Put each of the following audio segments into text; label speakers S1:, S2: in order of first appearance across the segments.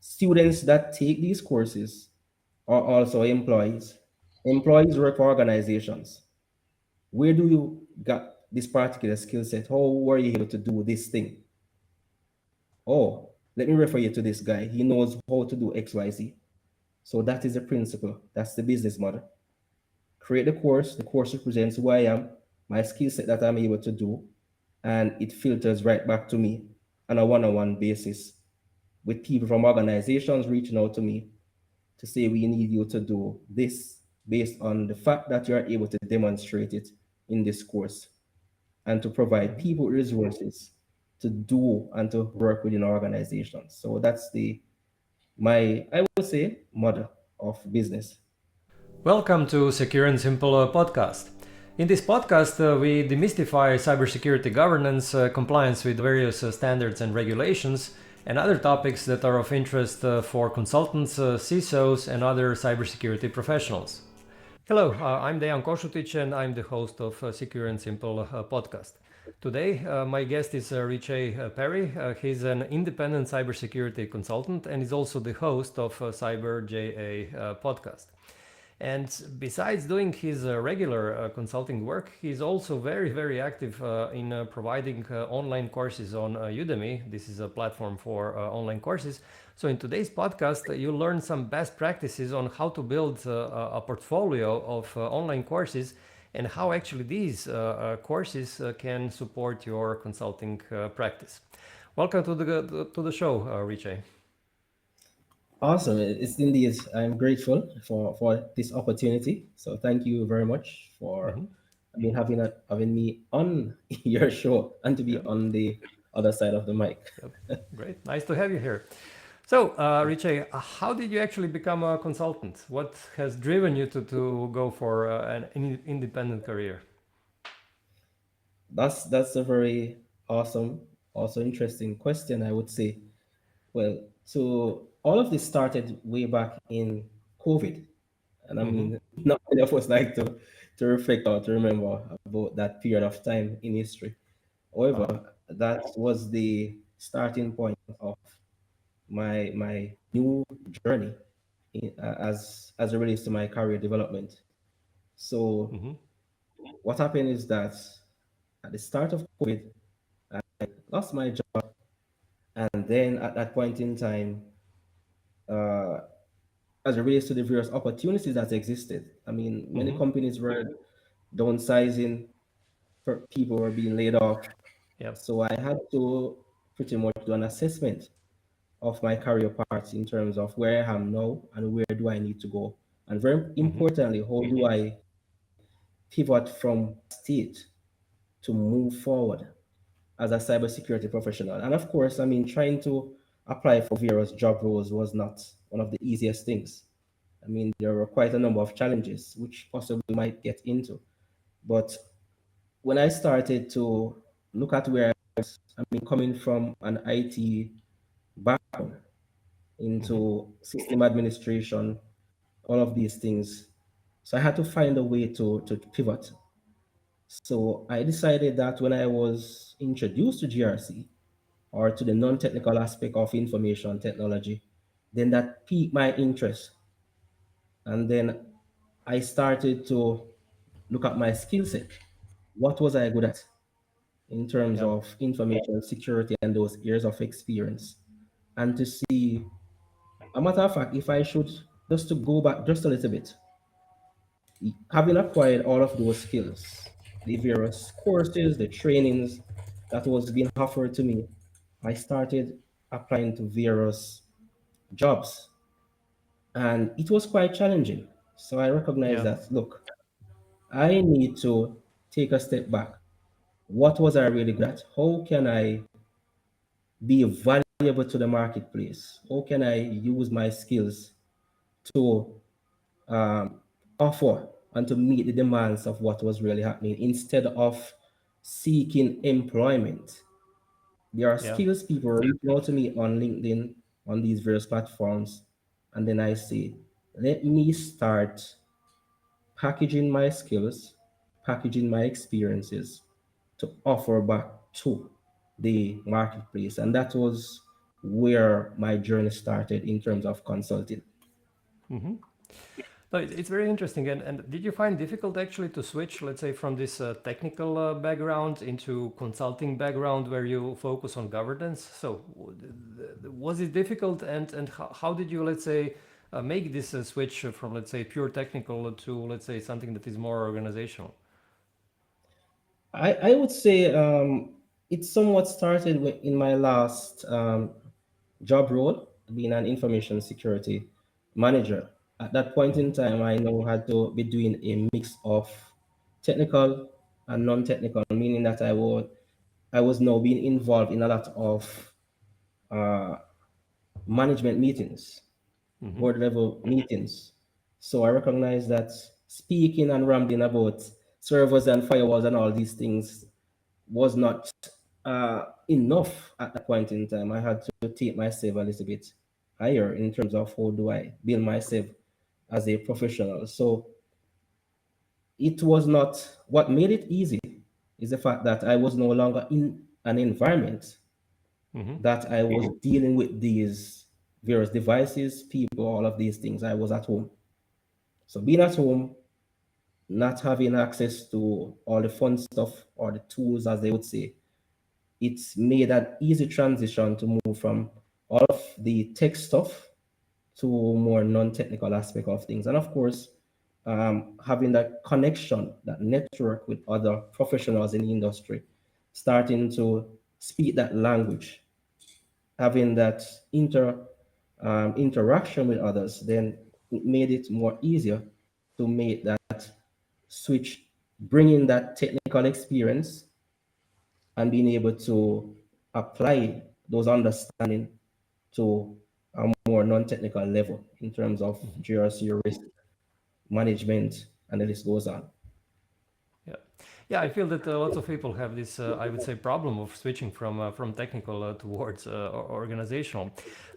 S1: Students that take these courses are also employees. Employees work for organizations. Where do you got this particular skill set? How were you able to do this thing? Oh, let me refer you to this guy. He knows how to do XYZ. So that is the principle. That's the business model. Create the course. The course represents who I am, my skill set that I'm able to do, and it filters right back to me on a one-on-one basis with people from organizations reaching out to me to say we need you to do this based on the fact that you are able to demonstrate it in this course and to provide
S2: Mhm.
S1: people resources to do and to work within our organizations. So that's my I would say model of business.
S2: Welcome to Secure and Simple podcast. In this podcast, we demystify cybersecurity governance, compliance with various standards and regulations, and other topics that are of interest for consultants, CISOs, and other cybersecurity professionals. Hello, I'm Dejan Kosutic, and I'm the host of Secure and Simple podcast. Today, my guest is Riche Perry. He's an independent cybersecurity consultant and is also the host of Cyber JA podcast. And besides doing his regular consulting work, he's also very active in providing online courses on Udemy. This is a platform for online courses. So in today's podcast, you'll learn some best practices on how to build a portfolio of online courses and how actually these courses can support your consulting practice. Welcome to the show, Riche.
S1: Awesome. It's indeed. I'm grateful for this opportunity. So thank you very much for
S2: Mm-hmm.
S1: having me on your show and to be
S2: Yeah.
S1: on the other side of the mic.
S2: Yep. Great. Nice to have you here. So, Riche, how did you actually become a consultant? What has driven you to go for an independent career?
S1: That's a very awesome, also interesting question, I would say. Well, so all of this started way back in COVID. And I
S2: Mm-hmm.
S1: mean, not many of us like to reflect or to remember about that period of time in history. However,
S2: Uh-huh.
S1: that was the starting point of my new journey as it relates to my career development. So
S2: Mm-hmm.
S1: what happened is that at the start of COVID, I lost my job, and then at that point in time, uh, as it relates to the various opportunities that existed, I mean, many
S2: Mm-hmm.
S1: companies were downsizing, people were being laid off.
S2: Yep.
S1: So I had to pretty much do an assessment of my career path in terms of where I am now and where do I need to go. And very
S2: Mm-hmm.
S1: importantly, how do I pivot from state to move forward as a cybersecurity professional? And of course, I mean, trying to apply for various job roles was not one of the easiest things. I mean, there were quite a number of challenges, which possibly might get into. But when I started to look at where I mean, coming from an IT background
S2: Mm-hmm.
S1: into system administration, all of these things. So I had to find a way to pivot. So I decided that when I was introduced to GRC or to the non-technical aspect of information technology, then that piqued my interest. And then I started to look at my skill set. What was I good at in terms
S2: Yep.
S1: of information security and those years of experience? And to see, a matter of fact, if I should just to go back just a little bit, having acquired all of those skills, the various courses, the trainings that was being offered to me, I started applying to various jobs, and it was quite challenging. So I recognized
S2: Yeah.
S1: that, look, I need to take a step back. What was I really good at? How can I be valuable to the marketplace? How can I use my skills to um, offer and to meet the demands of what was really happening instead of seeking employment? There are
S2: Yeah.
S1: skills people reaching out to me on LinkedIn, on these various platforms, and then I say, let me start packaging my skills, packaging my experiences to offer back to the marketplace. And that was where my journey started in terms of consulting.
S2: Mm-hmm. No, it's very interesting. And did you find difficult actually to switch, let's say, from this technical background into consulting background where you focus on governance? So was it difficult, and how did you, let's say, make this switch from, let's say, pure technical to, let's say, something that is more organizational?
S1: I would say it somewhat started in my last job role, being an information security manager. At that point in
S2: Mm-hmm.
S1: time, I know had to be doing a mix of technical and non-technical, meaning that I was now being involved in a lot of uh, management meetings,
S2: Mm-hmm.
S1: board level meetings. So I recognize that speaking and rambling about servers and firewalls and all these things was not enough at that point in time. I had to take myself a little bit higher in terms of how do I build myself as a professional. So it was not what made it easy is the fact that I was no longer in an environment
S2: Mm-hmm.
S1: that I was dealing with these various devices, people, all of these things. I was at home. So being at home, not having access to all the fun stuff or the tools, as they would say, it's made an easy transition to move from all of the tech stuff to more non-technical aspect of things. And of course, having that connection, that network with other professionals in the industry, starting to speak that language, having that interaction with others, then it made it more easier to make that switch, bringing that technical experience and being able to apply those understanding to a more non-technical level in terms of
S2: Mm-hmm.
S1: GRC risk management, and the list goes on.
S2: Yeah, yeah. I feel that lots of people have this, I would say, problem of switching from technical towards organizational.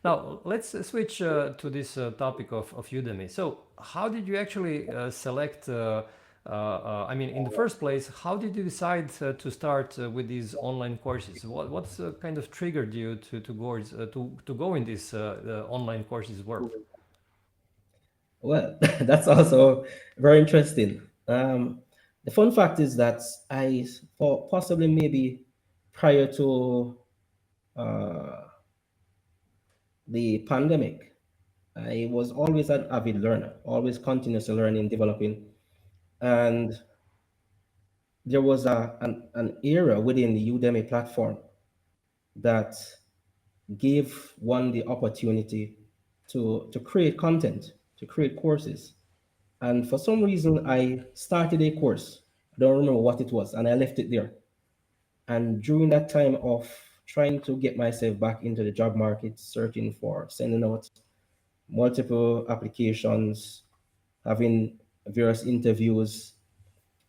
S2: Now, let's switch to this topic of Udemy. So, how did you actually select? I mean, in the first place, how did you decide to start with these online courses? What's kind of triggered you to go in this online courses world?
S1: Well, that's also very interesting. The fun fact is that for possibly maybe prior to uh, the pandemic, I was always an avid learner, always continuously learning, developing. And there was an era within the Udemy platform that gave one the opportunity to create content, to create courses. And for some reason, I started a course. I don't remember what it was, and I left it there. And during that time of trying to get myself back into the job market, searching for sending out multiple applications, having various interviews,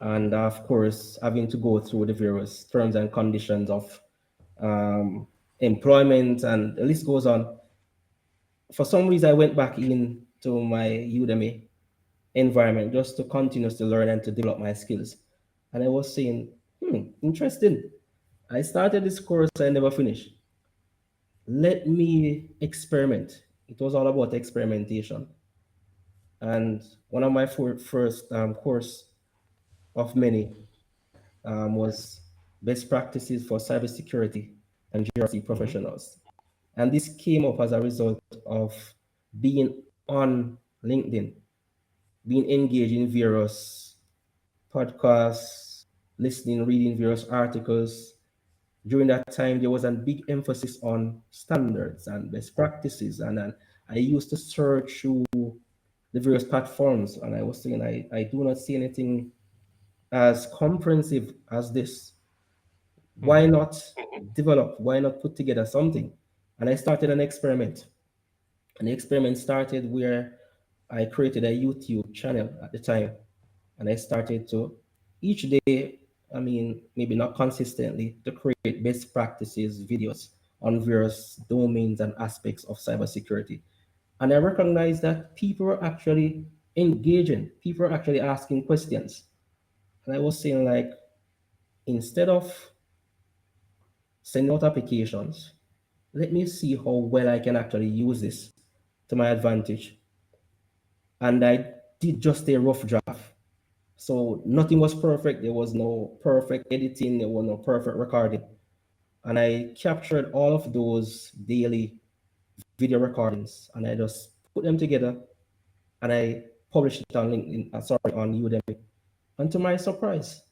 S1: and of course, having to go through the various terms and conditions of um, employment, and the list goes on. For some reason, I went back into my Udemy environment just to continue to learn and to develop my skills. And I was saying, interesting. I started this course, I never finished. Let me experiment. It was all about experimentation. And one of my first course of many was best practices for cybersecurity and GRC
S2: Mm-hmm.
S1: professionals. And this came up as a result of being on LinkedIn, being engaged in various podcasts, listening, reading various articles. During that time, there was a big emphasis on standards and best practices. And I used to search through the various platforms, and I was saying, I do not see anything as comprehensive as this.
S2: Mm-hmm.
S1: Why not develop? Why not put together something? And I started an experiment. And the experiment started where I created a YouTube channel at the time. And I started to each day, I mean, maybe not consistently, to create best practices videos on various domains and aspects of cybersecurity. And I recognized that people were actually engaging, people were actually asking questions. And I was saying, instead of sending out applications, let me see how well I can actually use this to my advantage. And I did just a rough draft. So nothing was perfect. There was no perfect editing. There was no perfect recording. And I captured all of those daily video recordings and I just put them together and I published it on LinkedIn, on Udemy. And to my surprise,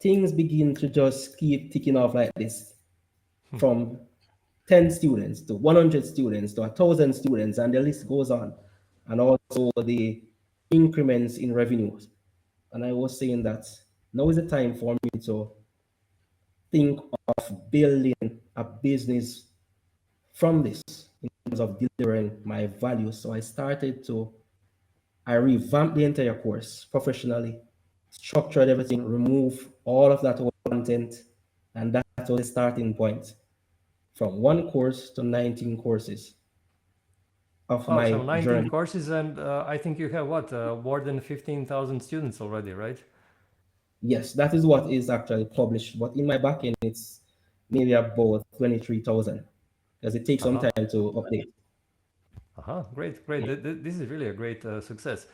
S1: things begin to just keep ticking off like this from 10 students to 100 students to 1,000 students, and the list goes on. And also the increments in revenues. And I was saying that now is the time for me to think of building a business from this in terms of delivering my value. So I revamped the entire course professionally, structured everything, remove all of that old content, and that was the starting point from one course to 19 courses of
S2: Wow, so
S1: my
S2: 19
S1: journey.
S2: courses, and I think you have what, more than 15,000 students already, right?
S1: Yes, that is what is actually published, but in my backend, it's maybe about 23,000 because it takes some
S2: Uh-huh.
S1: time to update.
S2: Uh-huh. Great, great. This is really a great success.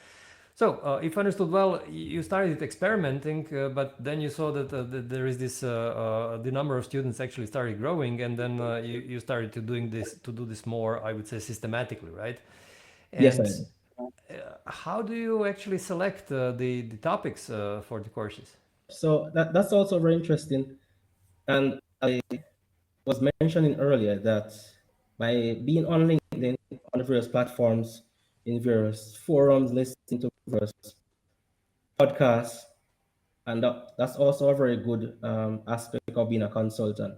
S2: So, if I understood well, you started experimenting, but then you saw that there is this the number of students actually started growing, and then you started to do this more, I would say, systematically, right?
S1: Yes, I
S2: And
S1: am.
S2: how do you actually select the topics for the courses?
S1: So that's also very interesting. And I was mentioning earlier that by being on LinkedIn, on the various platforms, in various forums, listening to various podcasts, and that's also a very good aspect of being a consultant.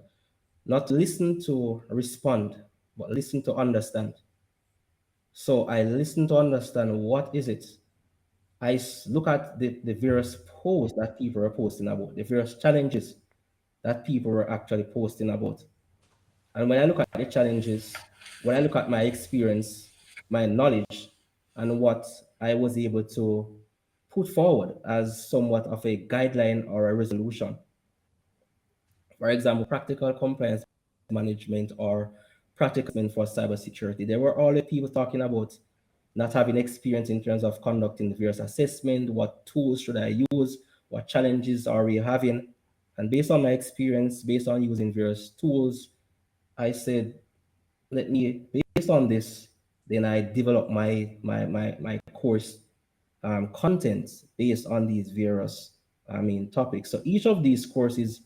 S1: Not listen to respond, but listen to understand. So I listen to understand what is it. Look at the various posts that people are posting about, the various challenges that people were actually posting about. And when I look at the challenges, when I look at my experience, my knowledge, and what I was able to put forward as somewhat of a guideline or a resolution, for example, practical compliance management or practical for cybersecurity, there were all the people talking about not having experience in terms of conducting the various assessment, what tools should I use, what challenges are we having. And based on my experience, based on using various tools, I said, let me, based on this, then I develop my course content based on these various, topics. So each of these courses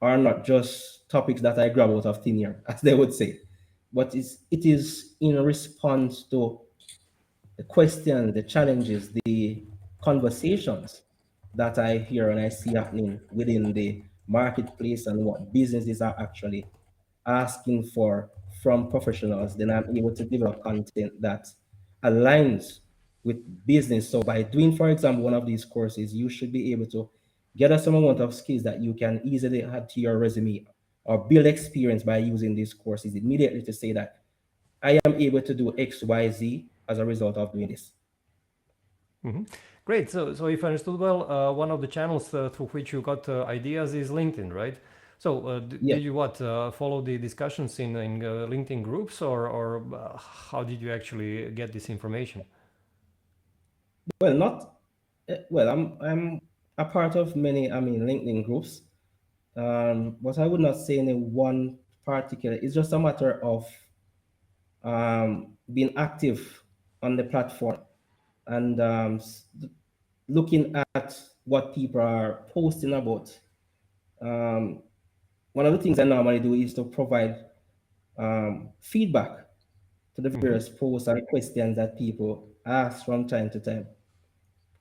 S1: are not just topics that I grab out of thin air, as they would say, but it is in response to the questions, the challenges, the conversations that I hear and I see happening within the marketplace and what businesses are actually asking for from professionals, then I'm able to develop content that aligns with business. So by doing, for example, one of these courses, you should be able to get a some amount of skills that you can easily add to your resume or build experience by using these courses immediately to say that I am able to do X, Y, Z as a result of doing this.
S2: Hmm. Great. So if I understood well, one of the channels through which you got ideas is LinkedIn, right? So
S1: Yes.
S2: did you what follow the discussions in LinkedIn groups, or how did you actually get this information?
S1: Well, not well. I'm a part of many. LinkedIn groups. But I would not say any one particular. It's just a matter of being active on the platform and looking at what people are posting about. Um, One of the things I normally do is to provide feedback to the
S2: Hmm.
S1: various posts and questions that people ask from time to time.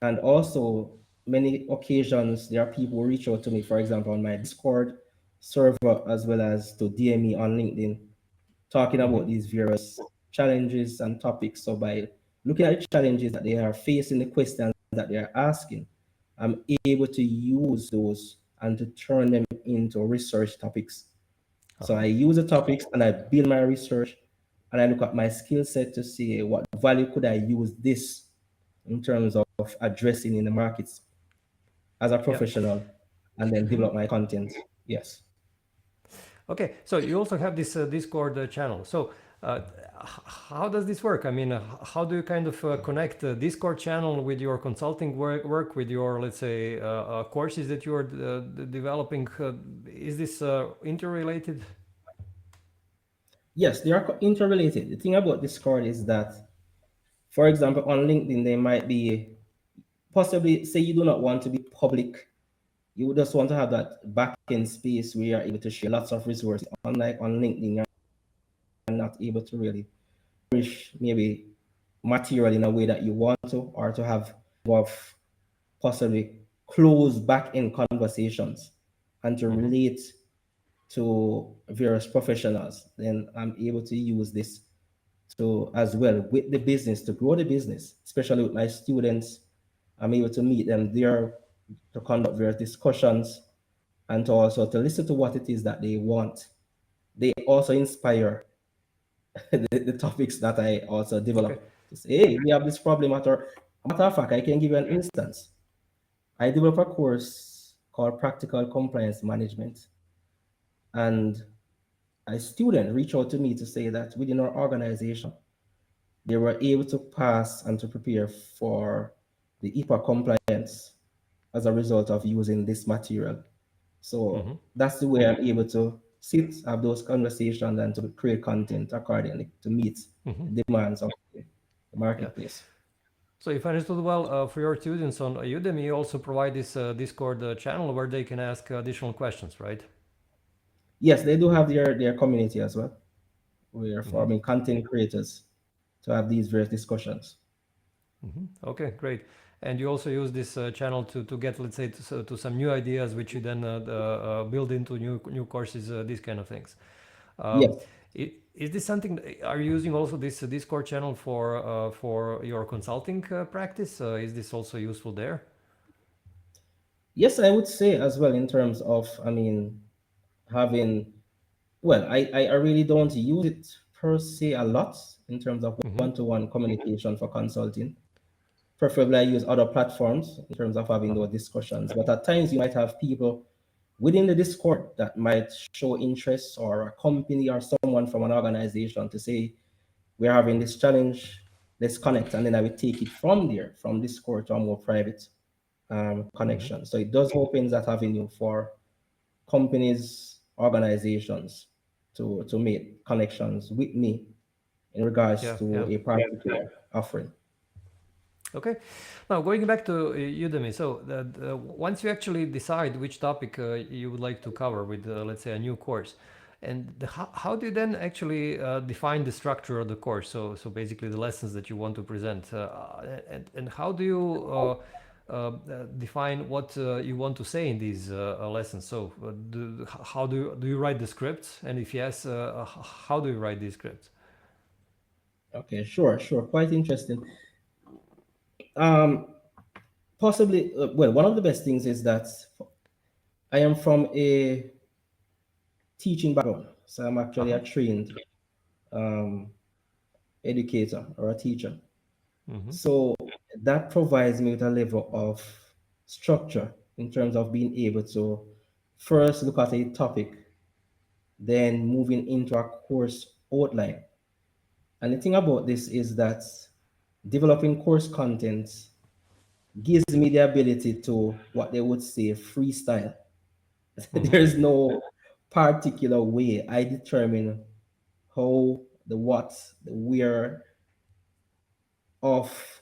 S1: And also, many occasions, there are people who reach out to me, for example, on my Discord server, as well as to DM me on LinkedIn, talking
S2: Hmm.
S1: about these various challenges and topics. So, by looking at the challenges that they are facing, the questions that they are asking, I'm able to use those and to turn them into research topics. So,
S2: Uh-huh.
S1: I use the topics and I build my research and I look at my skill set to see what value could I use this in terms of addressing in the markets as a
S2: Yeah.
S1: professional and then
S2: Hmm.
S1: develop my content. Yes.
S2: Okay, so you also have this Discord channel. So uh, how does this work? I mean, how do you kind of connect the Discord channel with your consulting work with your, let's say, courses that you are developing? Is this interrelated?
S1: Yes, they are interrelated. The thing about Discord is that, for example, on LinkedIn, they might be possibly say you do not want to be public. You just want to have that back end space where you're able to share lots of resources. Unlike on LinkedIn, you're not able to really push maybe material in a way that you want to, or to have of possibly close back end conversations and to
S2: Mm-hmm.
S1: relate to various professionals. Then I'm able to use this to as well with the business to grow the business, especially with my students. I'm able to meet them there to conduct various discussions and to also to listen to what it is that they want. They also inspire the topics that I also
S2: Okay.
S1: develop to say, hey, we have this problem at our matter of fact, I can give you an instance. I developed a course called Practical Compliance Management, and a student reached out to me to say that within our organization, they were able to pass and to prepare for the HIPAA compliance as a result of using this material.
S2: Mm-hmm.
S1: So that's the way I'm able to sit, have those conversations, and to create content accordingly to meet
S2: Mm-hmm.
S1: the demands of the
S2: Yeah.
S1: marketplace.
S2: So if I understood well, for your students on Udemy, you also provide this Discord channel where they can ask additional questions, right?
S1: Yes, they do have their community as well. We are
S2: Mm-hmm.
S1: forming content creators to have these various discussions.
S2: Mm-hmm. Okay, great. And you also use this channel to get, let's say, to some new ideas, which you then build into new courses, these kind of things. Um,
S1: Yes.
S2: is this something? Are you using also this Discord channel for your consulting practice? Is this also useful there?
S1: Yes, I would say as well in terms of, I mean, having, well, I really don't use it per se a lot in terms of
S2: Mm-hmm.
S1: one-to-one communication for consulting. Preferably, I use other platforms in terms of having
S2: Uh-huh.
S1: those discussions. But at times, you might have people within the Discord that might show interest, or a company or someone from an organization to say, we're having this challenge, let's connect. And then I would take it from there, from Discord to a more private
S2: Mm-hmm.
S1: connection. So it does open that avenue for companies, organizations to make connections with me in regards
S2: Yeah,
S1: to
S2: yeah.
S1: a particular offering.
S2: Okay. Now going back to Udemy, so once you actually decide which topic you would like to cover with, let's say, a new course, and how do you then actually define the structure of the course? So basically the lessons that you want to present, and how do you define what you want to say in these lessons? So how do you write the scripts? And if yes, how do you write these scripts?
S1: Okay, sure, sure. Quite interesting. Um, Possibly, well, one of the best things is that I am from a teaching background. So I'm actually
S2: Uh-huh.
S1: a trained um, educator or a teacher.
S2: Mm-hmm.
S1: So that provides me with a level of structure in terms of being able to first look at a topic, then moving into a course outline. And the thing about this is that developing course content gives me the ability to what they would say freestyle.
S2: Mm-hmm.
S1: There's no particular way I determine how, the what, the where of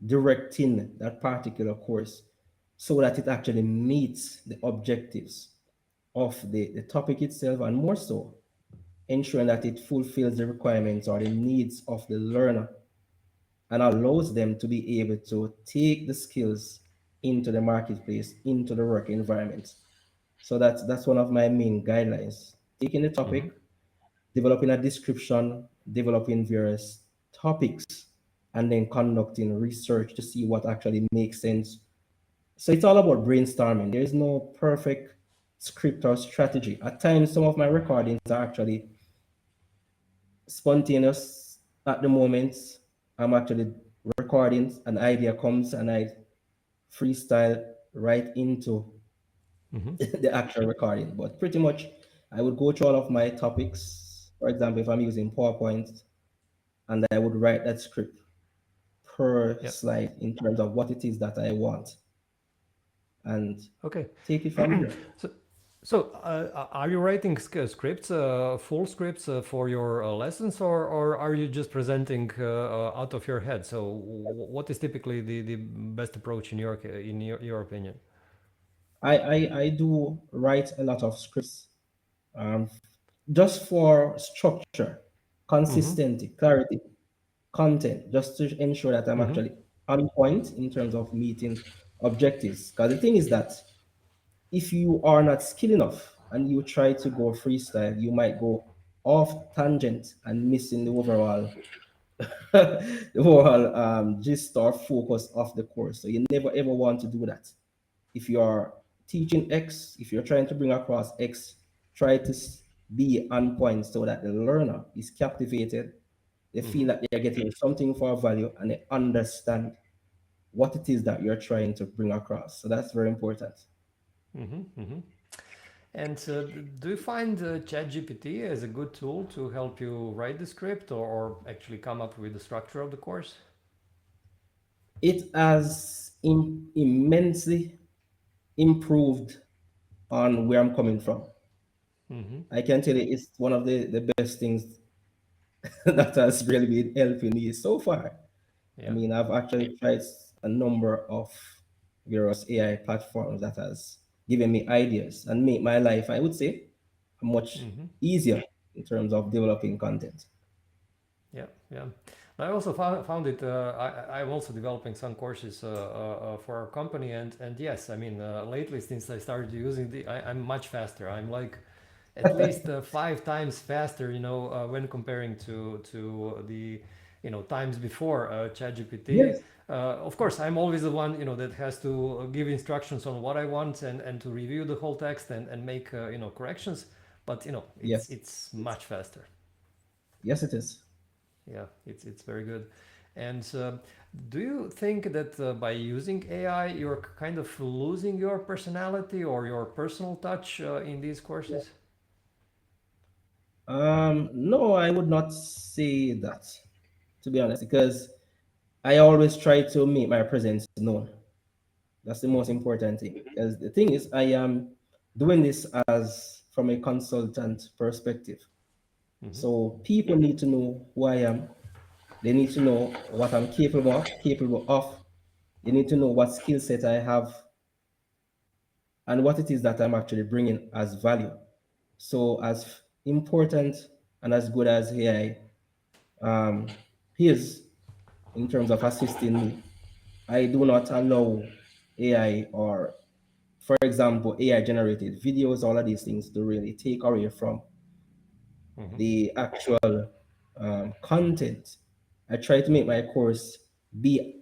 S1: directing that particular course so that it actually meets the objectives of the topic itself, and more so ensuring that it fulfills the requirements or the needs of the learner and allows them to be able to take the skills into the marketplace, into the work environment. So that's one of my main guidelines. Taking the
S2: Mm-hmm.
S1: topic, developing a description, developing various topics, and then conducting research to see what actually makes sense. So it's all about brainstorming. There is no perfect script or strategy. At times, some of my recordings are actually spontaneous at the moment. I'm actually recording, an idea comes, and I freestyle right into
S2: Mm-hmm.
S1: the actual recording. But pretty much I would go through all of my topics. For example, if I'm using PowerPoint, and I would write that script per
S2: Yeah.
S1: slide in terms of what it is that I want and
S2: Okay.
S1: take it from there.
S2: So, are you writing scripts, full scripts for your lessons, or are you just presenting out of your head? So, what is typically the best approach in your opinion?
S1: I do write a lot of scripts um, just for structure,
S2: Mm-hmm.
S1: consistency, clarity, content, just to ensure that I'm
S2: Mm-hmm.
S1: actually on point in terms of meeting objectives. Because the thing is that if you are not skilled enough and you try to go freestyle, you might go off tangent and missing the overall the overall gist or focus of the course. So you never ever want to do that. If you are teaching X, if you're trying to bring across X, try to be on point so that the learner is captivated. They
S2: Mm-hmm.
S1: feel that they're getting something for value and they understand what it is that you're trying to bring across. So that's very important.
S2: Mm-hmm. Mm-hmm. And do you find ChatGPT as a good tool to help you write the script, or actually come up with the structure of the course?
S1: It has immensely improved on where I'm coming from.
S2: Mm-hmm.
S1: I can tell you it's one of the best things that has really been helping me so far. I
S2: Yeah.
S1: mean, I've actually tried a number of various AI platforms that has given me ideas and made my life, I would say, much
S2: Mm-hmm.
S1: easier in terms of developing content.
S2: Yeah, yeah. I also found it. I'm also developing some courses for our company, and yes, I mean, lately since I started using I'm much faster. I'm like at least 5 times faster, when comparing to the, times before ChatGPT.
S1: Yes.
S2: Of course, I'm always the one, that has to give instructions on what I want, and to review the whole text, and make corrections. But
S1: Yes.
S2: it's much faster.
S1: Yes, it is.
S2: Yeah, it's very good. And do you think that by using AI, you're kind of losing your personality or your personal touch in these courses?
S1: No, I would not say that, to be honest, because I always try to make my presence known. That's the most
S2: Mm-hmm.
S1: important thing. Because the thing is, I am doing this as from a consultant perspective.
S2: Mm-hmm.
S1: So people need to know who I am. They need to know what I'm capable of. They need to know what skill set I have and what it is that I'm actually bringing as value. So as important and as good as AI is in terms of assisting me, I do not allow AI or, for example, AI generated videos, all of these things to really take away from
S2: Mm-hmm.
S1: the actual content. I try to make my course be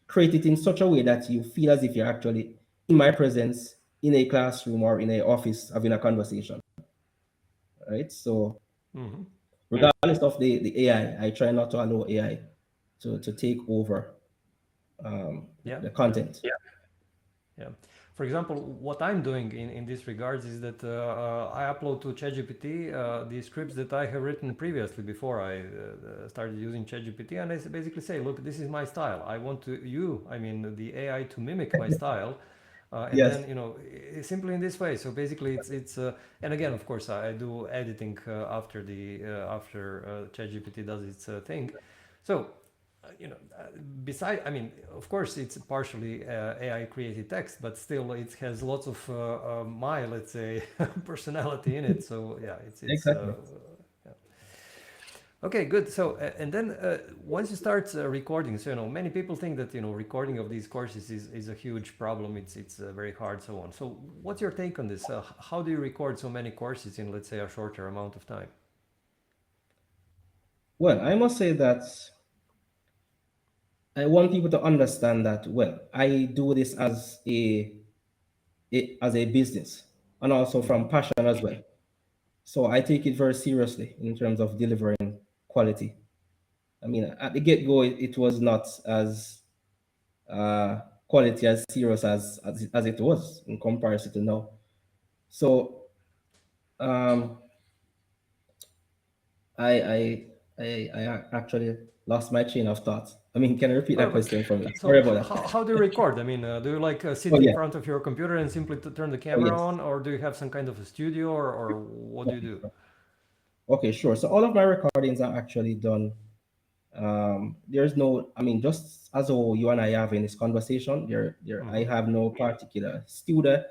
S1: created in such a way that you feel as if you're actually in my presence in a classroom or in a office having a conversation, right? So
S2: Mm-hmm.
S1: regardless of the AI, I try not to allow AI to take over
S2: Yeah,
S1: the
S2: yeah,
S1: content.
S2: yeah. For example, what I'm doing in this regards is that I upload to ChatGPT the scripts that I have written previously before I started using ChatGPT, and I basically say, look, this is my style. I want I mean, the AI to mimic my style, and
S1: Yes,
S2: then simply in this way. So basically, it's and again, of course, I do editing after ChatGPT does its thing. So beside, I mean, of course, it's partially AI created text, but still, it has lots of my, let's say, personality in it. So yeah, it's
S1: exactly.
S2: yeah. Okay, good. So and then once you start recording, so many people think that recording of these courses is a huge problem. It's very hard, so on. So what's your take on this? How do you record so many courses in, let's say, a shorter amount of time?
S1: Well, I must say that I want people to understand that, well, I do this as a business and also
S2: Mm-hmm.
S1: from passion as well. So I take it very seriously in terms of delivering quality. I mean, at the get-go, it was not as uh, quality as serious as it was in comparison to now. So Um, I I I actually lost my chain of thought. I mean, can you repeat
S2: Well,
S1: that
S2: but
S1: question for me?
S2: so
S1: Sorry about that.
S2: how do you record? I mean, do you like
S1: Oh
S2: sit in
S1: yeah.
S2: front of your computer and simply turn the
S1: Oh
S2: camera
S1: yes.
S2: on, or do you have some kind of a studio, or what do you
S1: Okay,
S2: do?
S1: sure. Okay, sure. So all of my recordings are actually done. There's no, I mean, just as though you and I have in this conversation, I
S2: Mm-hmm.
S1: have no particular studio.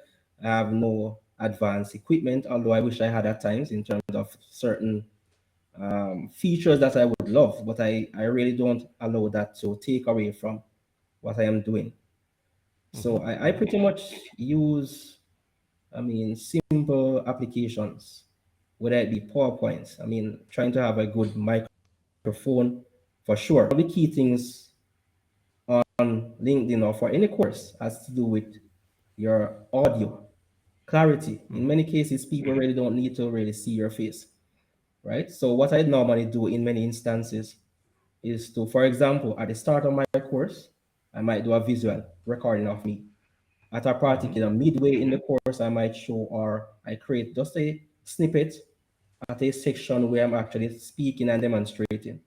S1: I have no advanced equipment, although I wish I had at times in terms of certain features that I would love, but I really don't allow that to take away from what I am doing.
S2: Mm-hmm.
S1: So I pretty much use, I mean, simple applications, whether it be PowerPoints. I mean, trying to have a good microphone for sure. All the key things on LinkedIn or for any course has to do with your audio clarity. In
S2: Mm-hmm.
S1: many cases, people really don't need to really see your face, right? So what I normally do in many instances is to, for example, at the start of my course, I might do a visual recording of me. At a
S2: Mm-hmm.
S1: particular midway in the course, I might show or I create just a snippet at a section where I'm actually speaking and demonstrating,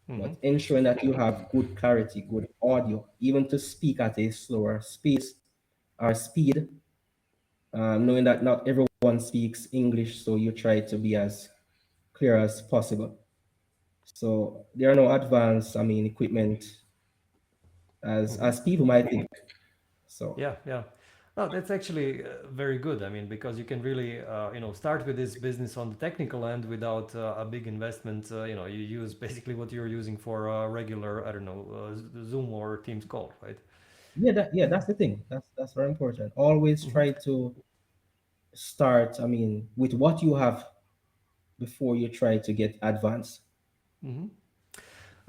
S2: Mm-hmm.
S1: but ensuring that you have good clarity, good audio, even to speak at a slower pace or speed, knowing that not everyone speaks English, so you try to be as clear as possible. So there are no advanced, I mean, equipment
S2: Mm-hmm.
S1: as people might think. So
S2: Yeah, yeah. No, that's actually very good. I mean, because you can really, start with this business on the technical end without a big investment. You use basically what you're using for a regular, I don't know, Zoom or Teams call, right?
S1: yeah, that's the thing. That's very important. Always
S2: Mm-hmm.
S1: try to start, I mean, with what you have before you try to get advanced.
S2: Mm-hmm.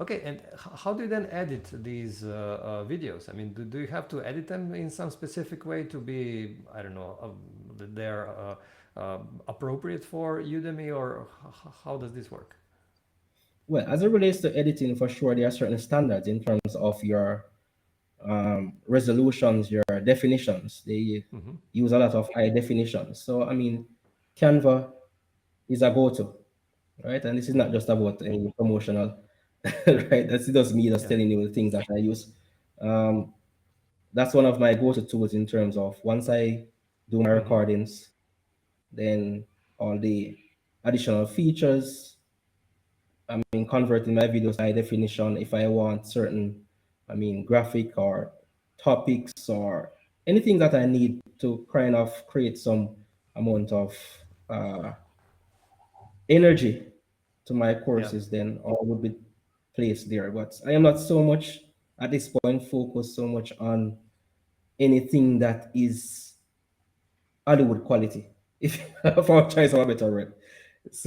S2: Okay, and how do you then edit these videos? I mean, do you have to edit them in some specific way to be, I don't know, that they're appropriate for Udemy, or how does this work?
S1: Well, as it relates to editing, for sure, there are certain standards in terms of your resolutions, your definitions. They
S2: Mm-hmm.
S1: use a lot of high definitions. So, I mean, Canva is a go-to, right? And this is not
S2: Mm-hmm.
S1: just about any promotional, right? That's just me just
S2: Yeah.
S1: telling you the things that I use. Um, that's one of my go-to tools in terms of once I do my
S2: Mm-hmm.
S1: recordings, then all the additional features, I mean, converting my videos high definition if I want certain, I mean, graphic or topics or anything that I need to kind of create some amount of uh, energy to my
S2: Yeah.
S1: courses, then all would be placed there. But I am not so much at this point focused so much on anything that is Hollywood quality, if for choice of a better word.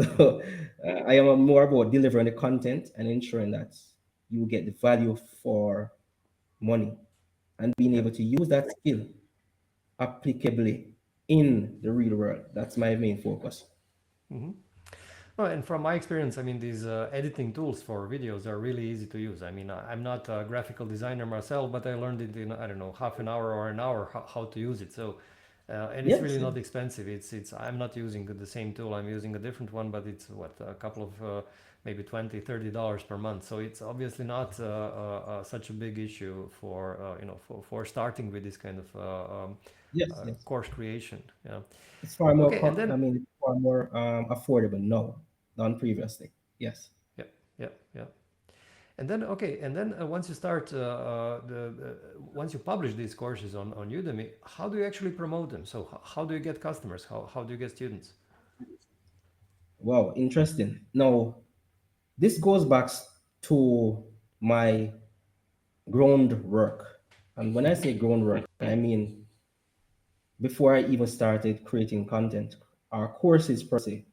S2: Mm-hmm.
S1: So I am more about delivering the content and ensuring that you get the value for money and being
S2: Yeah.
S1: able to use that skill applicably in the real world. That's my main focus.
S2: Mm-hmm. Well, and from my experience, I mean, these editing tools for videos are really easy to use. I mean, I'm not a graphical designer myself, but I learned it in, I don't know, half an hour or an hour how to use it. So, and it's
S1: Yes,
S2: really not expensive. I'm not using the same tool. I'm using a different one, but it's what, a couple of maybe $20, $30 per month. So it's obviously not such a big issue for, for starting with this kind of
S1: yes, yes.
S2: course creation. Yeah.
S1: It's far more,
S2: Okay. And
S1: I
S2: then,
S1: mean, it's far more affordable now than previously. Yes.
S2: yeah, yeah, yeah. And then okay, and then once you start once you publish these courses on Udemy, how do you actually promote them? So how do you get customers? How do you get students?
S1: Wow, interesting. Now, this goes back to my groundwork. And when I
S2: Mm-hmm.
S1: say groundwork, I mean before I even started creating content, our courses per se,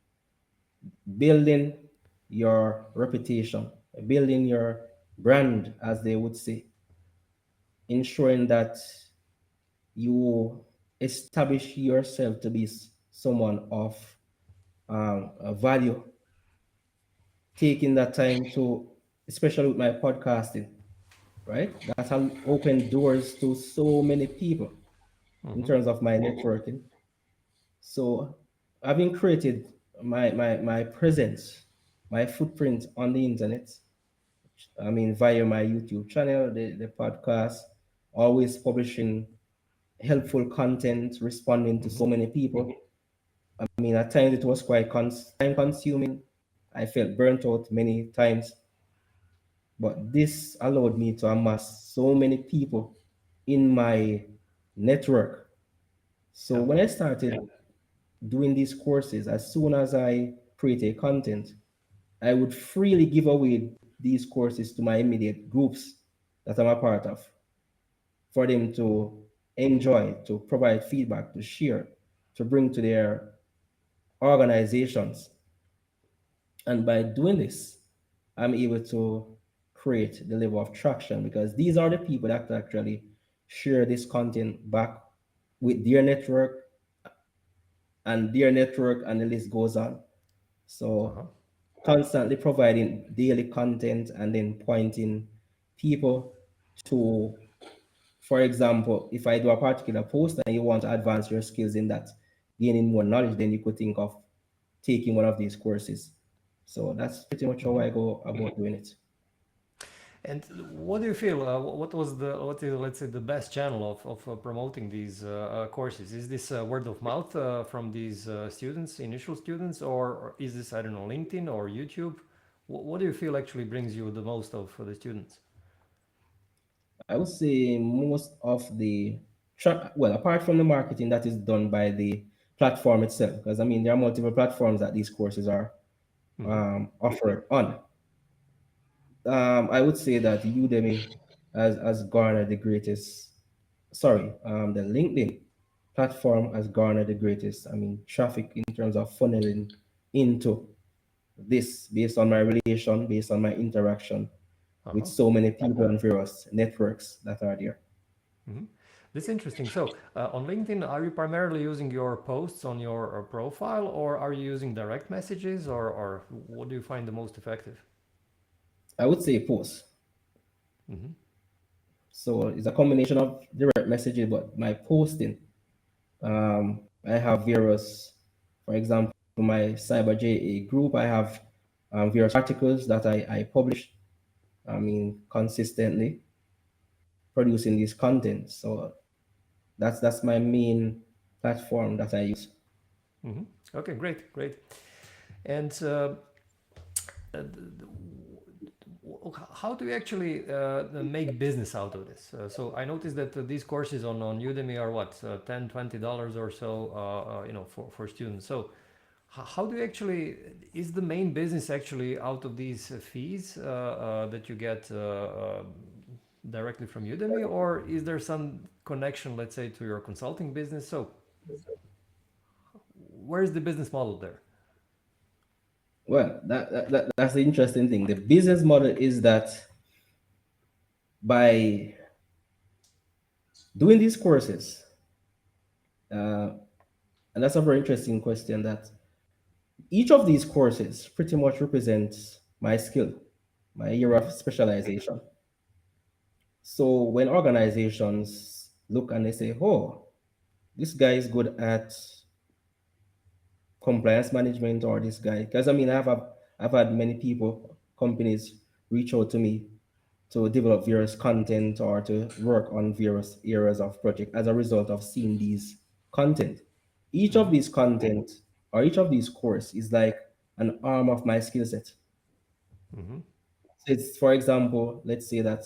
S1: building your reputation, building your brand, as they would say, ensuring that you establish yourself to be someone of value, taking that time to, especially with my podcasting, right? That has opened doors to so many people in
S2: Mm-hmm.
S1: terms of my networking. So having created my presence, my footprint on the internet, I mean, via my YouTube channel, the podcast, always publishing helpful content, responding to
S2: Mm-hmm.
S1: so many people. I mean, at times it was quite time consuming. I felt burnt out many times, but this allowed me to amass so many people in my network. So
S2: Yeah.
S1: when I started doing these courses, as soon as I create a content, I would freely give away these courses to my immediate groups that I'm a part of for them to enjoy, to provide feedback, to share, to bring to their organizations. And by doing this, I'm able to create the level of traction because these are the people that actually share this content back with their network, and the list goes on. So
S2: Uh-huh.
S1: constantly providing daily content and then pointing people to, for example, if I do a particular post and you want to advance your skills in that, gaining more knowledge, then you could think of taking one of these courses. So that's pretty much how
S2: Mm-hmm.
S1: I go about doing it.
S2: And what do you feel? What is, let's say, the best channel of promoting these courses? Is this word of mouth from these students, initial students, or is this, I don't know, LinkedIn or YouTube? What do you feel actually brings you the most of the students?
S1: I would say most of well, apart from the marketing that is done by the platform itself, because I mean, there are multiple platforms that these courses are
S2: Mm-hmm.
S1: offered on. I would say that Udemy has garnered the greatest, sorry, the LinkedIn platform has garnered the greatest, I mean, traffic in terms of funneling into this based on my relation, based on my interaction with
S2: Uh-huh.
S1: so many people and various networks that are there.
S2: Mm-hmm. This is interesting. So, on LinkedIn, are you primarily using your posts on your profile, or are you using direct messages, or what do you find the most effective?
S1: I would say post.
S2: Mm-hmm.
S1: So it's a combination of direct messaging, but my posting, I have various, for example, my Cyber JA group, I have various articles that I publish, I mean, consistently producing this content. So that's my main platform that I use.
S2: Mm-hmm. Okay, great, great. And how do you actually make business out of this? So I noticed that these courses on Udemy are what, $10, $20 or so, for students. So how do you actually, is the main business actually out of these fees that you get directly from Udemy, or is there some connection, let's say, to your consulting business? So where's the business model there?
S1: Well, that's the interesting thing. The business model is that by doing these courses, uh, and that's a very interesting question, that each of these courses pretty much represents my skill, my area of specialization. So when organizations look and they say, oh, this guy is good at compliance management, or this guy, because I mean, I've had many people, companies reach out to me to develop various content or to work on various areas of project as a result of seeing these content. Each of
S2: Mm-hmm.
S1: these content or each of these course is like an arm of my skill set.
S2: Mm-hmm.
S1: It's, for example, let's say that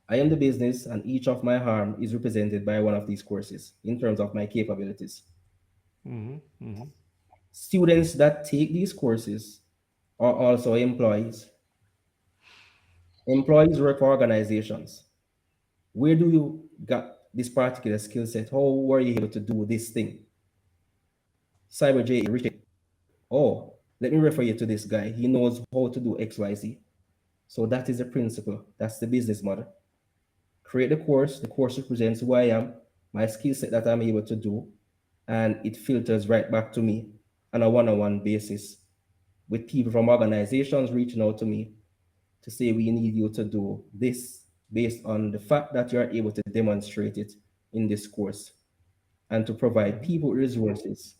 S1: I am the business and each of my arm is represented by one of these courses in terms of my capabilities.
S2: Mm-hmm. Mm-hmm.
S1: Students that take these courses are also employees. Employees work for organizations. Where do you got this particular skill set? How were you able to do this thing? Cyber J, Riche. Oh, let me refer you to this guy. He knows how to do XYZ. So that is the principle. That's the business model. Create the course. The course represents who I am, my skill set that I'm able to do, and it filters right back to me on a one-on-one basis with people from organizations reaching out to me to say we need you to do this based on the fact that you're able to demonstrate it in this course, and to provide
S2: Mm-hmm.
S1: people resources.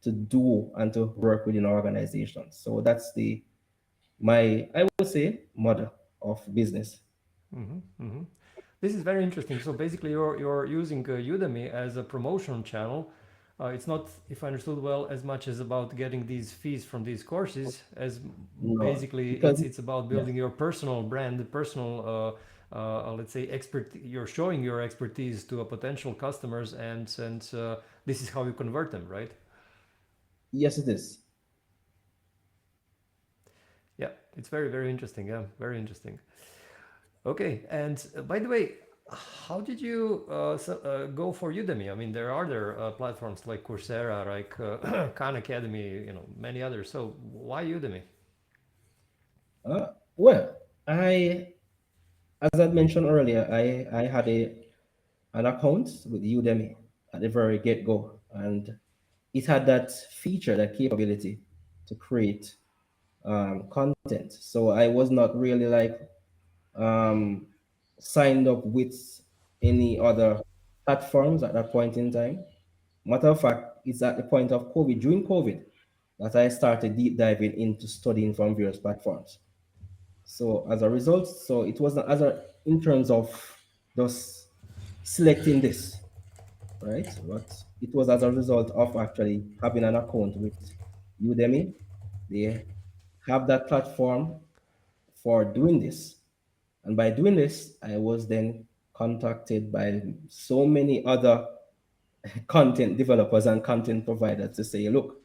S1: to do and to work within organizations. So that's my, I would say, model of business.
S2: This is very interesting. So basically, you're using Udemy as a promotion channel. It's not, if I understood well, as much as about getting these fees from these courses, as
S1: No,
S2: basically
S1: because
S2: it's about
S1: yeah,
S2: building your personal brand, personal, let's say, expert. You're showing your expertise to a potential customers, and this is how you convert them, right?
S1: yes, it is.
S2: Yeah, it's very interesting. Yeah, very interesting. Okay, and by the way, how did you go for Udemy? I mean, there are other platforms like Coursera, like Khan Academy, many others. So why Udemy?
S1: Well, as I mentioned earlier, I had an account with Udemy at the very get go, and it had that feature, that capability to create content. So I was not really like um, signed up with any other platforms at that point in time. Matter of fact, it's at the point of COVID, during COVID, that I started deep diving into studying from various platforms. So as a result, so it wasn't as a in terms of just selecting this, right? But it was as a result of actually having an account with Udemy. They have that platform for doing this. And by doing this, I was then contacted by so many other content developers and content providers to say, look,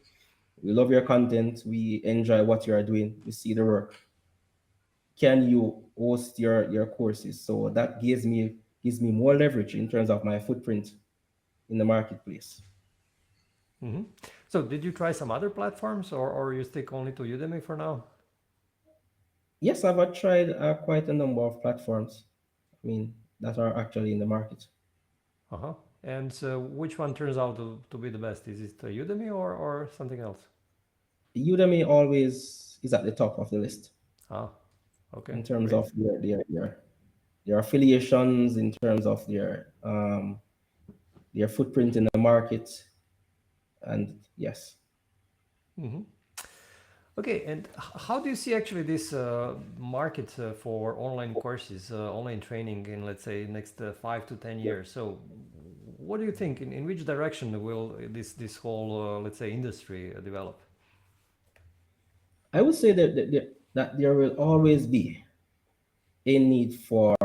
S1: we love your content, we enjoy what you are doing, we see the work. Can you host your courses? So that gives me more leverage in terms of my footprint in the marketplace.
S2: hmm So did you try some other platforms, or you stick only to Udemy for now?
S1: Yes, I've tried quite a number of platforms. I mean, that are actually in the market.
S2: Uh-huh. And which one turns out to be the best? Is it Udemy or something else?
S1: Udemy always is at the top of the list
S2: Ah, okay,
S1: in terms
S2: great.
S1: of their affiliations, in terms of their footprint in the market, and yes,
S2: hmm Okay, and how do you see actually this market for online courses, online training in, let's say, next 5 to 10 years? So, what do you think? In which direction will this whole, let's say, industry develop?
S1: I would say that there will always be a need for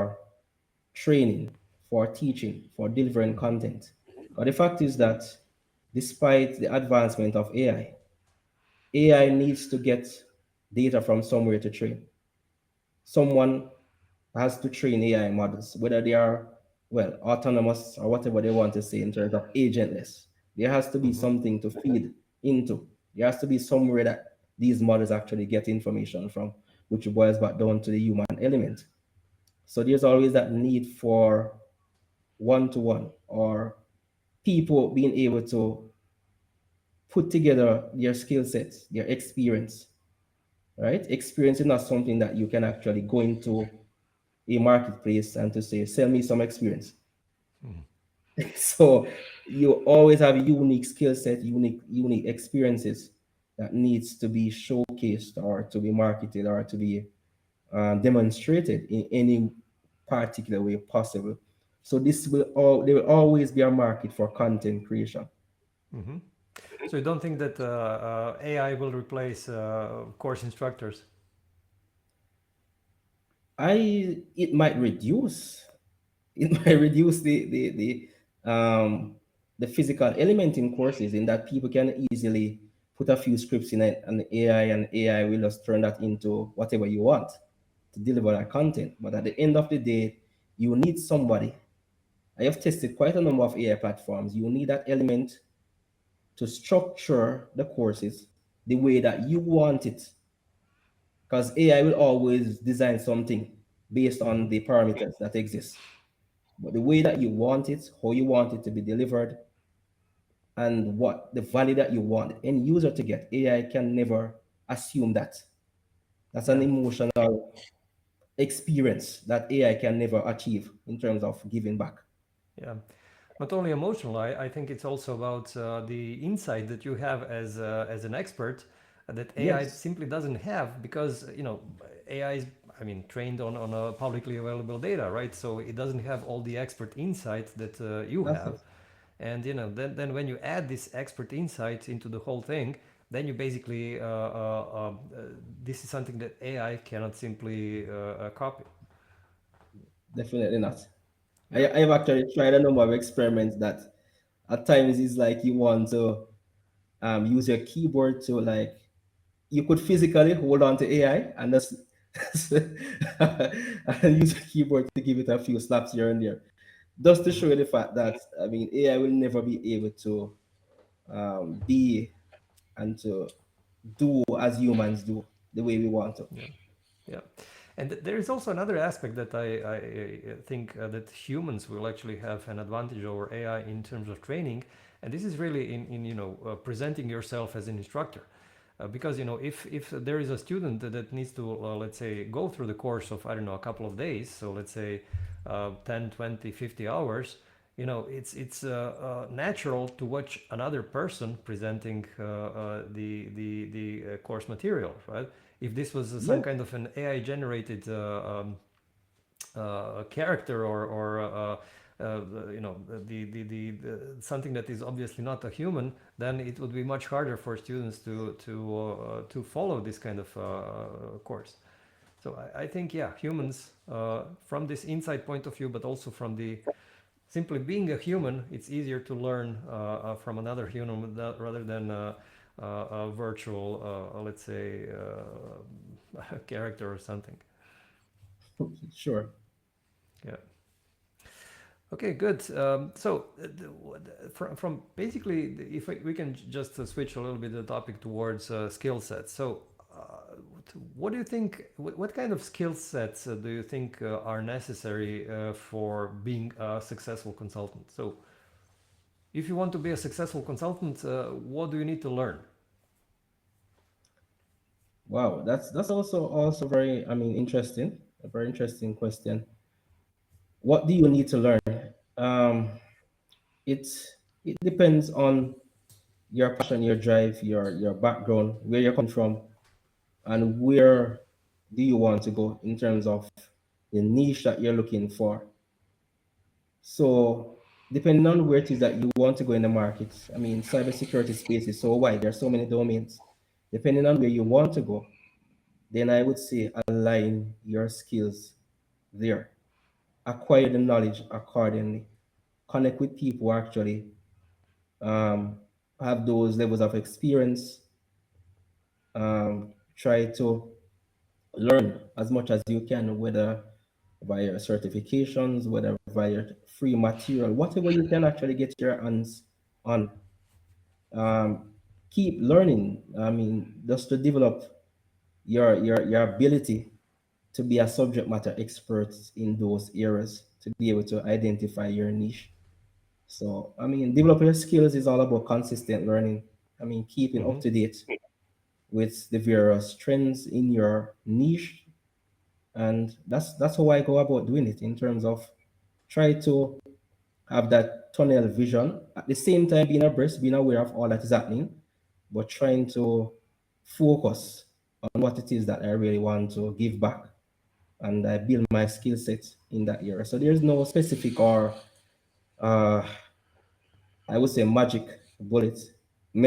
S1: training, for teaching, for delivering content. But the fact is that despite the advancement of AI needs to get data from somewhere to train. Someone has to train AI models, whether they are, well, autonomous or whatever they want to say in terms of agentless. There has to be
S2: hmm
S1: something to feed into. There has to be somewhere that these models actually get information from, which boils back down to the human element. So there's always that need for one to one, or people being able to put together their skill sets, their experience, right? Experience is not something that you can actually go into a marketplace and to say, sell me some experience. So you always have unique skill set, unique experiences that needs to be showcased or to be marketed or to be demonstrated in any particular way possible. So there will always be a market for content creation.
S2: hmm So you don't think that AI will replace course instructors?
S1: It might reduce it might reduce the physical element in courses, in that people can easily put a few scripts in an AI, and AI will just turn that into whatever you want to deliver that content. But at the end of the day, you need somebody. I have tested quite a number of AI platforms. You need that element to structure the courses the way that you want it, because AI will always design something based on
S2: hmm
S1: the parameters that exist. But the way that you want it, how you want it to be delivered, and what the value that you want any user to get, AI can never assume that. That's an
S2: Yeah,
S1: emotional experience that AI can never achieve in terms of giving back.
S2: yeah. not only emotional. I think it's also about the insight that you have as an expert that AI
S1: Yes,
S2: simply doesn't have because AI is, I mean, trained on a publicly available data, right? So it doesn't have all the expert insight that you
S1: that's
S2: have.
S1: it.
S2: And then when you add this expert insight into the whole thing, then you basically this is something that AI cannot simply copy.
S1: Definitely not.
S2: Yeah,
S1: I've actually tried a number of experiments that at times it's like you want to use your keyboard to like you could physically hold on to AI and just and use a keyboard to give it a few slaps here and there, just to show you the fact that I mean AI will never be able to be and to do as humans do the way we want to.
S2: yeah. Yeah, and there is also another aspect that I think that humans will actually have an advantage over AI in terms of training, and this is really in presenting yourself as an instructor. Because if there is a student that needs to let's say go through the course of I don't know a couple of days, so let's say 10, 20, 50 hours, it's natural to watch another person presenting the course material, right? If this was some
S1: Yeah,
S2: kind of an AI generated character or the something that is obviously not a human, then it would be much harder for students to follow this kind of course. So I think yeah, humans from this inside point of view, but also from the simply being a human, it's easier to learn from another human rather than a virtual, let's say, character or something.
S1: sure.
S2: Yeah. Okay, good. So, from basically, if we can just switch a little bit the topic towards skill sets. So, what do you think? What kind of skill sets do you think are necessary for being a successful consultant? So, if you want to be a successful consultant, what do you need to learn?
S1: Wow, that's also very I mean interesting, a very interesting question. What do you need to learn? Um, it depends on your passion, your drive, your background, where you're coming from, and where do you want to go in terms of the niche that you're looking for. So depending on where it is that you want to go in the market, I mean, cybersecurity space is so wide. There are so many domains. Depending on where you want to go, then I would say align your skills there. Acquire the knowledge accordingly. Connect with people who actually um, have those levels of experience. Try to learn as much as you can, whether via certifications, whether via free material, whatever you can actually get your hands on. Um, Keep learning. I mean, just to develop your ability to be a subject matter expert in those areas, to be able to identify your niche. So, I mean, developing your skills is all about consistent learning. I mean, keeping up
S2: Hmm.
S1: to date with the various trends in your niche, and that's how I go about doing it in terms of try to have that tunnel vision at the same time being abreast, being aware of all that is happening, but trying to focus on what it is that I really want to give back and I build my skill set in that area. So there's no specific or uh, I would say magic bullet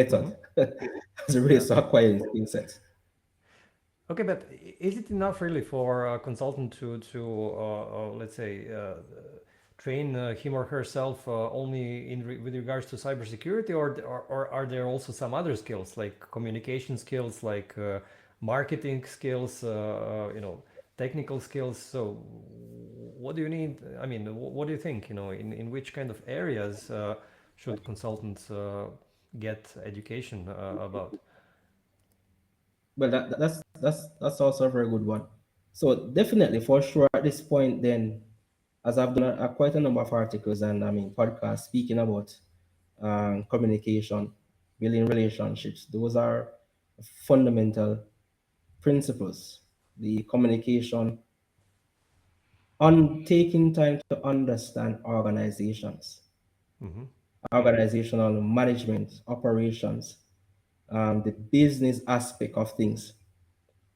S2: Hmm.
S1: method as it
S2: Yeah.
S1: relates to acquiring skill sets.
S2: Okay, but is it enough really for a consultant to let's say train him or herself only with regards to cybersecurity, or are there also some other skills like communication skills, like marketing skills, technical skills? So, what do you need? I mean, what do you think? In which kind of areas should consultants get education about?
S1: Well, that's also a very good one. So definitely for sure at this point, then as I've done quite a number of articles and I mean podcasts speaking about communication, building relationships. Those are fundamental principles. The communication, on taking time to understand organizations. organizational management, operations, the business aspect of things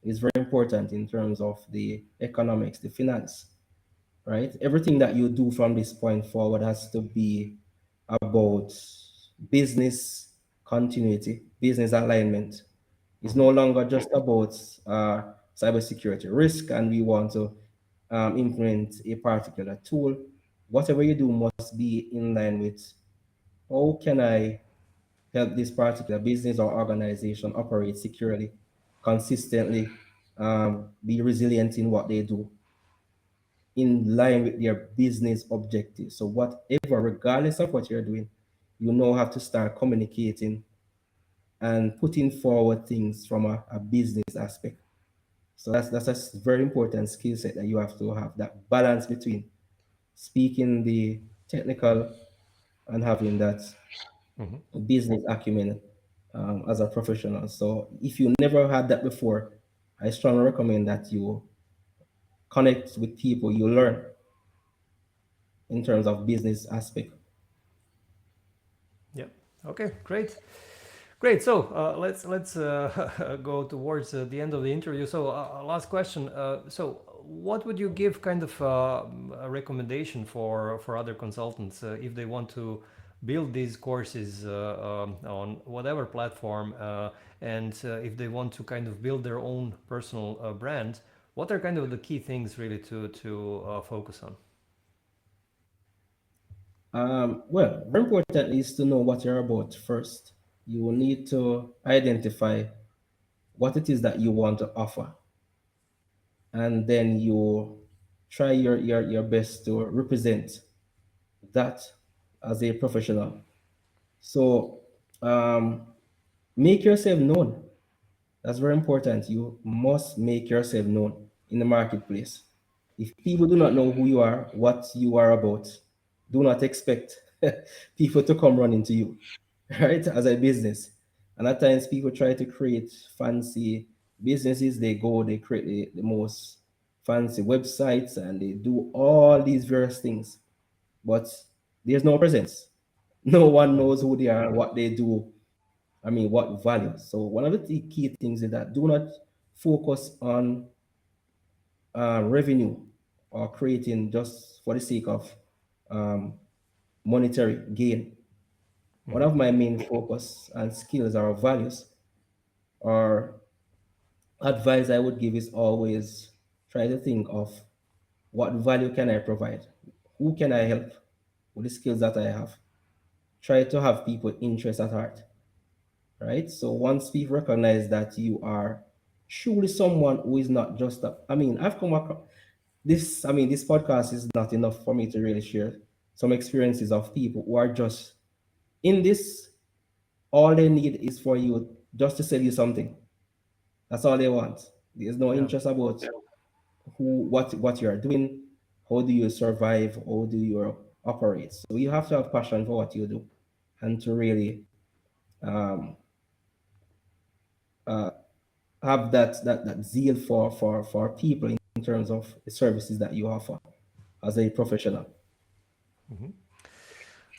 S1: is very important in terms of the economics, the finance, right? Everything that you do from this point forward has to be about business continuity, business alignment. It's no longer just about cybersecurity risk, and we want to implement a particular tool. Whatever you do must be in line with how can I help this particular business or organization operate securely, consistently, be resilient in what they do, in line with their business objectives. So whatever, regardless of what you're doing, you now have to start communicating and putting forward things from a business aspect. So that's a very important skill set that you have to have, that balance between speaking the technical and having that business acumen as a professional. So if you never had that before, I strongly recommend that you connect with people, you learn in terms of business aspect.
S2: Yeah. Okay. Great. Great. So let's go towards the end of the interview. So last question. So what would you give kind of a recommendation for other consultants if they want to build these courses on whatever platform, and if they want to kind of build their own personal brand? What are kind of the key things really to focus on?
S1: Well, very important is to know what you're about first. You will need to identify what it is that you want to offer, and then you try your best to represent that as a professional. So make yourself known. That's very important. You must make yourself known in the marketplace. If people do not know who you are, what you are about, do not expect people to come running to you, right? As a business. And at times people try to create fancy businesses. They create the most fancy websites and they do all these various things, but there's no presence. No one knows who they are, what they do, what value. So one of the key things is that do not focus on revenue or creating just for the sake of um, monetary gain. One of my main focus and skills or values or advice I would give is always try to think of what value can I provide? Who can I help with the skills that I have? Try to have people interest at heart, right? So once people recognize that you are truly someone who is not just I've come across this podcast is not enough for me to really share some experiences of people who are just in this, all they need is for you just to sell you something. That's all they want. There's no
S2: Yeah.
S1: interest about what you are doing, how do you survive, how do you operate. So you have to have passion for what you do and to really um, have that zeal for people in terms of the services that you offer as a professional.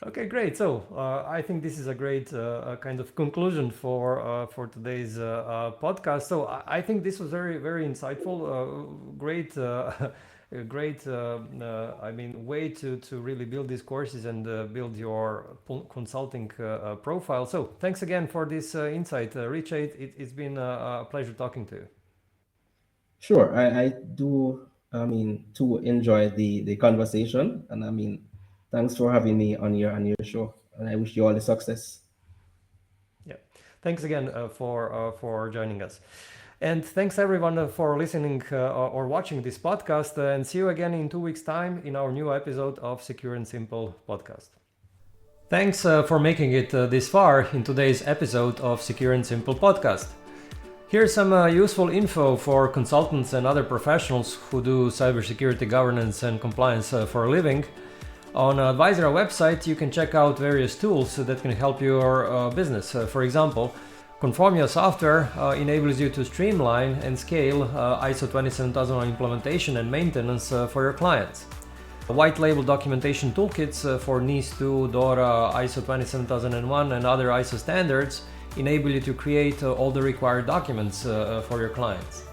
S2: Okay, great. So I think this is a great kind of conclusion for today's podcast. So I think this was very very insightful. Great, great. Way to really build these courses and build your consulting profile. So thanks again for this insight, Riche. It's been a pleasure talking to you.
S1: Sure, I do. To enjoy the conversation, and thanks for having me on your show, and I wish you all the success.
S2: Yeah. Thanks again for joining us. And thanks everyone for listening or watching this podcast. And see you again in 2 weeks' time in our new episode of Secure and Simple podcast. Thanks for making it this far in today's episode of Secure and Simple podcast. Here's some useful info for consultants and other professionals who do cybersecurity governance and compliance for a living. On Advisera website, you can check out various tools that can help your business. For example, Conformia software enables you to streamline and scale ISO 27001 implementation and maintenance for your clients. white label documentation toolkits for NIS2, DORA, ISO 27001 and other ISO standards enable you to create all the required documents for your clients.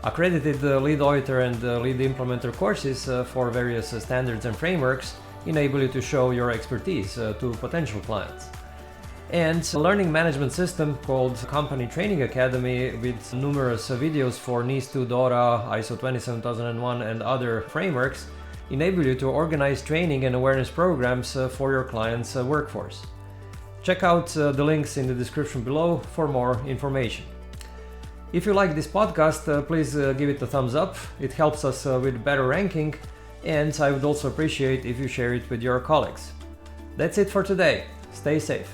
S2: Accredited lead auditor and lead implementer courses for various standards and frameworks enable you to show your expertise to potential clients. And a learning management system called Company Training Academy with numerous videos for NIS2, DORA, ISO 27001 and other frameworks enable you to organize training and awareness programs for your clients' workforce. Check out the links in the description below for more information. If you like this podcast, please give it a thumbs up. It helps us with better ranking, and I would also appreciate if you share it with your colleagues. That's it for today. Stay safe.